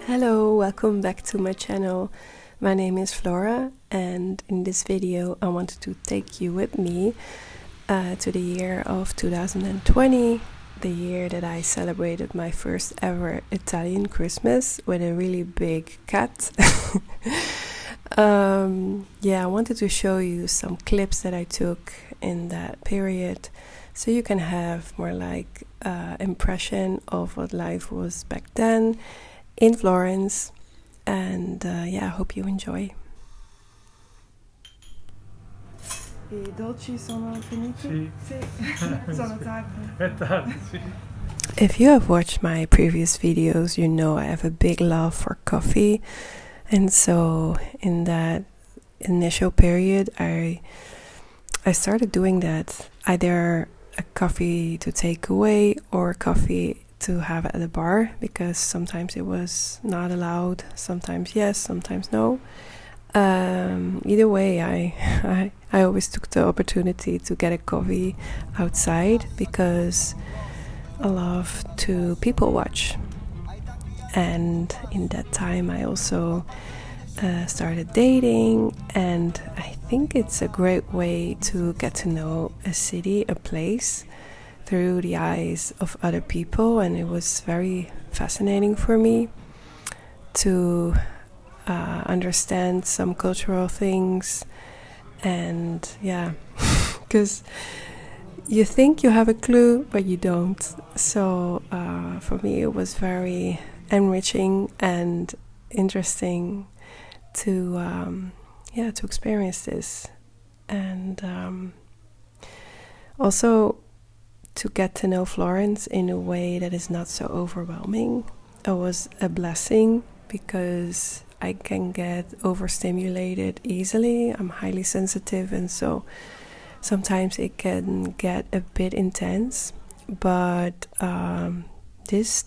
Hello, welcome back to my channel. My name is Flora, and in this video I wanted to take you with me to the year of 2020, the year that I celebrated my first ever Italian Christmas with a really big cat. Yeah, I wanted to show you some clips that I took in that period so you can have more like impression of what life was back then in Florence, and yeah, I hope you enjoy. I dolci sono finiti? Sì. Sono tardi. È tardi, sì. If you have watched my previous videos, you know I have a big love for coffee, and so in that initial period I started doing that, either a coffee to take away or coffee to have at the bar, because sometimes it was not allowed, sometimes yes, sometimes no. Either way, I always took the opportunity to get a coffee outside because I love to people watch. And in that time I also started dating, and I think it's a great way to get to know a city, a place, through the eyes of other people, and it was very fascinating for me to understand some cultural things. And yeah, because you think you have a clue but you don't. So for me it was very enriching and interesting to to experience this, and also to get to know Florence in a way that is not so overwhelming. It was a blessing because I can get overstimulated easily. I'm highly sensitive, and so sometimes it can get a bit intense. But this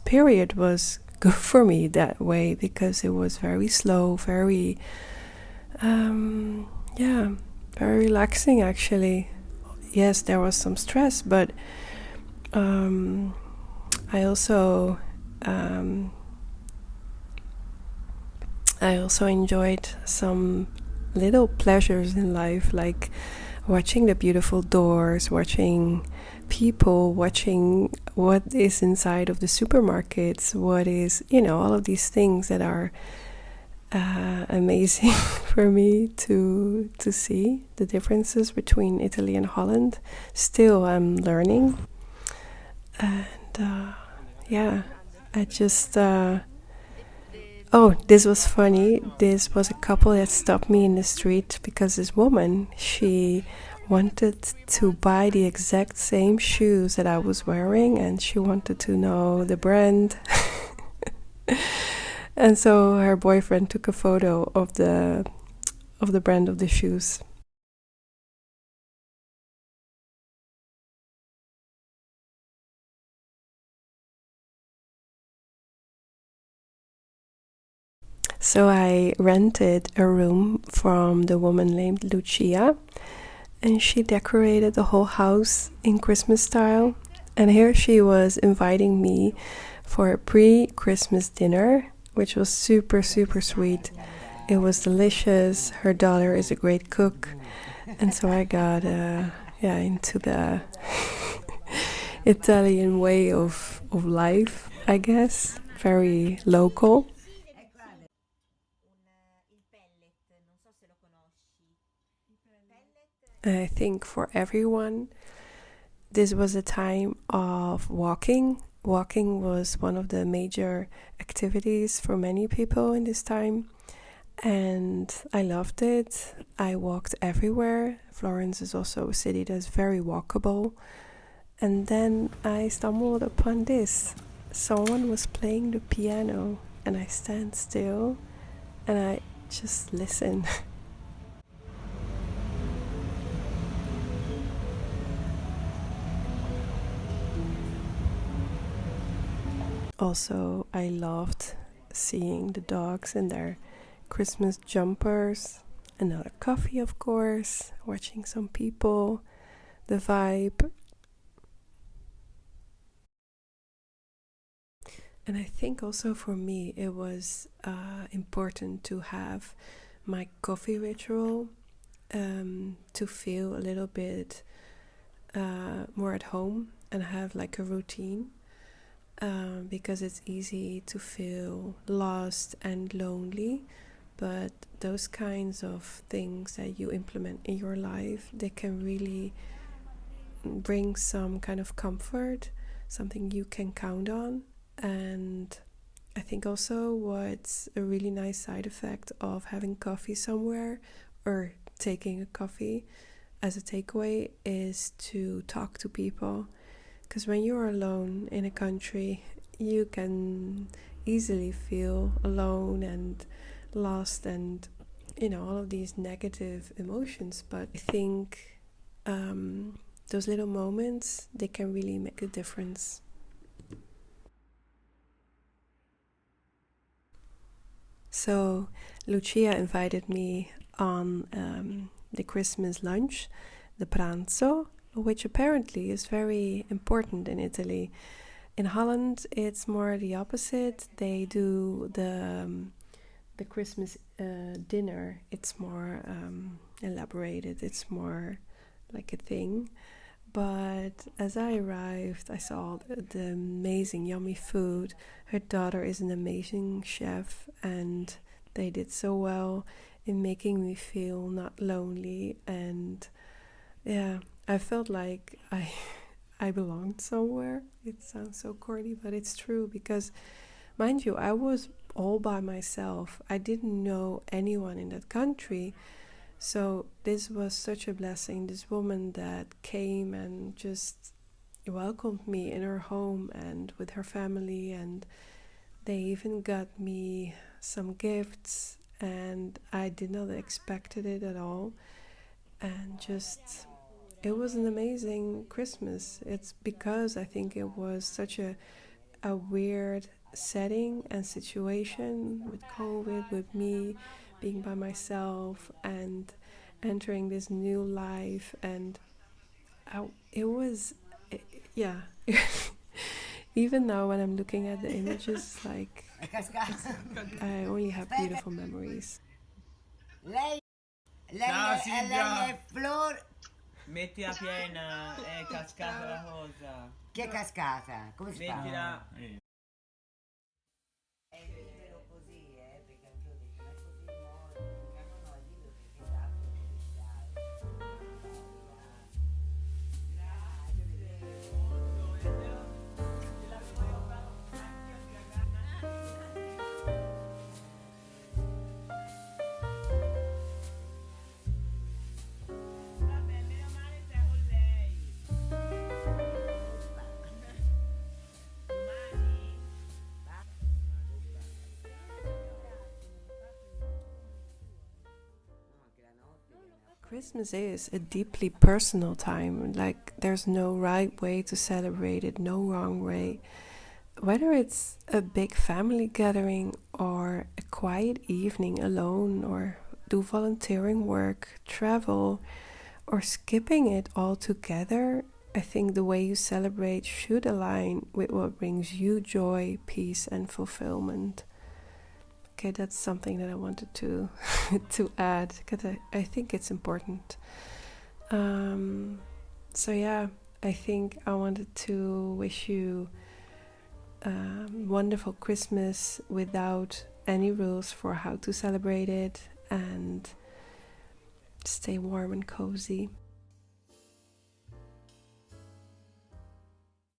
period was good for me that way because it was very slow, very very relaxing actually. Yes, there was some stress, but I also enjoyed some little pleasures in life, like watching the beautiful doors, watching people, watching what is inside of the supermarkets, what is, all of these things that are amazing for me to see the differences between Italy and Holland. Still I'm learning, and I just this was funny. This was a couple that stopped me in the street because this woman, she wanted to buy the exact same shoes that I was wearing, and she wanted to know the brand. And so her boyfriend took a photo of the brand of the shoes. So I rented a room from the woman named Lucia, and she decorated the whole house in Christmas style. And here she was inviting me for a pre-Christmas dinner, which was super, super sweet. It was delicious. Her daughter is a great cook. And so I got into the Italian way of life, I guess. Very local. I think for everyone, this was a time of walking. Walking was one of the major activities for many people in this time, and I loved it. I walked everywhere. Florence is also a city that's very walkable. And then I stumbled upon this. Someone was playing the piano, and I stand still and I just listen. Also, I loved seeing the dogs in their Christmas jumpers, another coffee, of course, watching some people, the vibe. And I think also for me, it was important to have my coffee ritual to feel a little bit more at home and have like a routine. Because it's easy to feel lost and lonely, but those kinds of things that you implement in your life, they can really bring some kind of comfort, something you can count on. And I think also what's a really nice side effect of having coffee somewhere or taking a coffee as a takeaway is to talk to people. Because when you're alone in a country, you can easily feel alone and lost and, all of these negative emotions. But I think those little moments, they can really make a difference. So Lucia invited me on the Christmas lunch, the pranzo, which apparently is very important in Italy. In Holland, it's more the opposite. They do the Christmas dinner. It's more elaborated. It's more like a thing. But as I arrived, I saw the amazing, yummy food. Her daughter is an amazing chef, and they did so well in making me feel not lonely. And yeah, I felt like I belonged somewhere. It sounds so corny, but it's true because, mind you, I was all by myself. I didn't know anyone in that country. So this was such a blessing. This woman that came and just welcomed me in her home and with her family, and they even got me some gifts, and I did not expect it at all. And just it was an amazing Christmas. It's because I think it was such a weird setting and situation with COVID, with me being by myself and entering this new life. And it was, yeah. Even now, when I'm looking at the images, like, I only have beautiful memories. Lei, Ciao lei Silvia! è Flor. Mettila piena, è cascata la cosa. Che è cascata? Come si fa? Mettila. È libero così, perché un giorno dice, ma è così morto. No, è libero perché tanto devi stare. Christmas is a deeply personal time. Like, there's no right way to celebrate it, no wrong way. Whether it's a big family gathering or a quiet evening alone, or do volunteering work, travel, or skipping it all together, I think the way you celebrate should align with what brings you joy, peace, and fulfillment. Okay, that's something that I wanted to to add because I think it's important. So yeah, I think I wanted to wish you a wonderful Christmas without any rules for how to celebrate it, and stay warm and cozy.